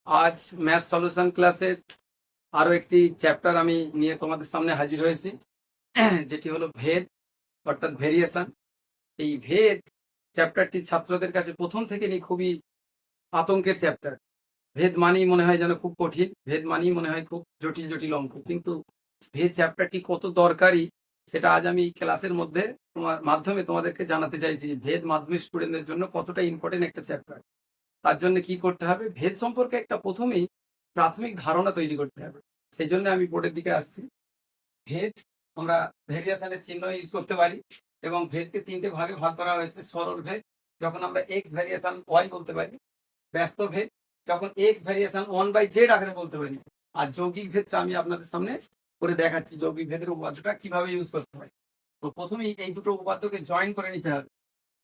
আজ math solution ক্লাসের আরো একটি চ্যাপ্টার আমি নিয়ে তোমাদের সামনে হাজির হয়েছি, যেটি হলো ভেদ অর্থাৎ ভেরিয়েশন। এই ভেদ চ্যাপ্টারটি ছাত্রদের কাছে প্রথম থেকে নিয়ে খুবই আতঙ্কের চ্যাপ্টার। ভেদ মানেই মনে হয় যেন খুব কঠিন, ভেদ মানেই মনে হয় খুব জটিল জটিল অঙ্ক, কিন্তু ভেদ চ্যাপ্টারটি কত দরকারি সেটা আজ আমি ক্লাসের মধ্যে মাধ্যমে তোমাদেরকে জানাতে চাইছি। ভেদ মাধ্যমিক স্টুডেন্টদের জন্য কতটা ইম্পর্টেন্ট একটা চ্যাপ্টার। তার জন্য কি করতে হবে, ভেদ সম্পর্কে একটা প্রথমেই প্রাথমিক ধারণা তৈরি করতে হবে। সেই জন্য আমি বোর্ডের দিকে আসছি। ভেদ আমরা ভেরিয়েশনের চিহ্ন ইউজ করতে পারি এবং ভেদকে তিনটে ভাগে ভাগ করা হয়েছে। সরল ভেদ যখন আমরা এক্স ভেরিয়েশন ওয়াই বলতে পারি, ব্যস্ত ভেদ যখন এক্স ভেরিয়েশন 1/z আকারে বলতে পারি, আর যৌগিক ভেদটা আমি আপনাদের সামনে করে দেখাচ্ছি যৌগিক ভেদের উপাদ্যটা কিভাবে ইউজ করতে হয়। তো প্রথমেই এই দুটো উপাদ্যকে জয়েন করে নিতে হবে,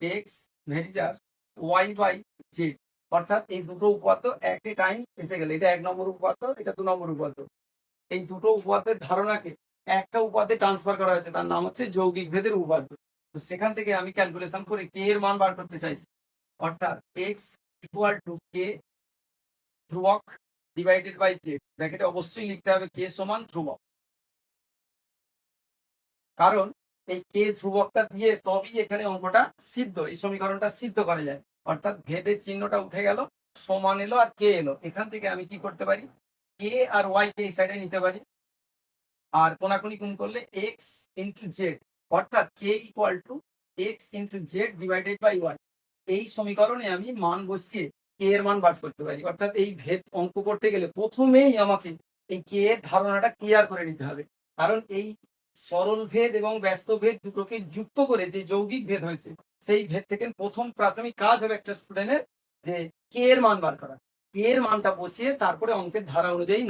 এক্স ভেরিজার y/z, অর্থাৎ এই দুটো উপাত্ত এট এ টাইম এসে গেলে, এটা 1 নম্বর উপাত্ত, এটা 2 নম্বর উপাত্ত, এই দুটো উপাত্তের ধারণাকে একটা উপাত্তে ট্রান্সফার করা হয়েছে, তার নাম হচ্ছে যৌগিক ভেদের উপাত্ত। তো সেখান থেকে আমি ক্যালকুলেশন করে কে এর মান বার করতে চাইছি, অর্থাৎ এক্স ইকুয়াল টু কে ধ্রুবক ডিভাইডেড বাই জেড, ব্র্যাকেটে অবশ্যই লিখতে হবে কে সমান ধ্রুবক, কারণ এই কে ধ্রুবকটা দিয়ে তবেই এখানে অঙ্কটা সিদ্ধ, এই সমীকরণটা সিদ্ধ করা যায়। অর্থাৎ ভেদের চিহ্নটা উঠে গেল, সমান এলো আর কে এলো, এখান থেকে আমি কি করতে পারি, কে আর ওয়াই কে এই সাইডে নিতে পারি, আর কোনাকুনি গুণ করলে এক্স ইন্টু জেড, অর্থাৎ K equal to x into z divided by y. এই সমীকরণে আমি মান বসিয়ে কে এর মান বার করতে পারি। অর্থাৎ এই ভেদ অঙ্ক করতে গেলে প্রথমেই আমাকে এই কে এর ধারণাটা ক্লিয়ার করে নিতে হবে, কারণ এই সরল ভেদ এবং ব্যস্ত ভেদ দুটোকে যুক্ত করে যে যৌগিক ভেদ হয়েছে, সেই ভেদ থেকে প্রথম প্রাথমিক কাজ হবে একটা স্টুডেন্টের যে কে এর মান বার করা। কে এর মানটা বসিয়ে তারপরে অঙ্কের ধারা অনুযায়ী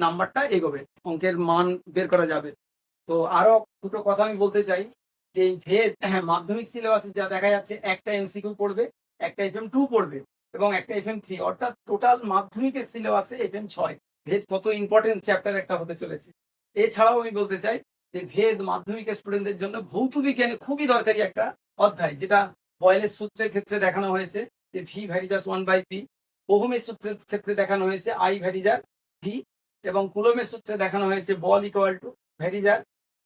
নাম্বারটা এগোবে, অঙ্কের মান বের করা যাবে। তো আরো দুটো কথা আমি বলতে চাই যে এই ভেদ মাধ্যমিক সিলেবাসে যা দেখা যাচ্ছে, একটা এমসিকিউ পড়বে, একটা FM2 পড়বে এবং একটা FM3, অর্থাৎ টোটাল মাধ্যমিকের সিলেবাসে FM6। ভেদ কত ইম্পর্টেন্ট চ্যাপ্টার একটা হতে চলেছে। এছাড়াও আমি বলতে চাই যে ভেদ মাধ্যমিকের স্টুডেন্টদের জন্য ভৌত বিজ্ঞানে খুবই দরকারি একটা অধ্যায়, যেটা বয়েলের সূত্রের ক্ষেত্রে দেখানো হয়েছে যে ভি ভ্যারিজাস 1/p, ওহমের সূত্রের ক্ষেত্রে দেখানো হয়েছে আই ভ্যারিজার ভি, এবং কুলমের সূত্রে দেখানো হয়েছে বল ইকুয়াল টু ভ্যারিজার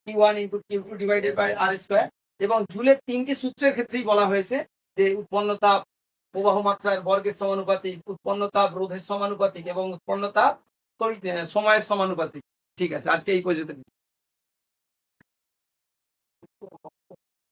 Q1 into Q2 divided by r square, এবং জুলের তিনটি সূত্রের ক্ষেত্রেই বলা হয়েছে যে উৎপন্ন তাপ প্রবাহ মাত্রার বর্গের সমানুপাতিক, উৎপন্ন তাপ রোধের সমানুপাতিক এবং উৎপন্ন তাপ সময়ের সমানুপাতিক। ঠিক আছে, আজকে এই পর্যন্ত।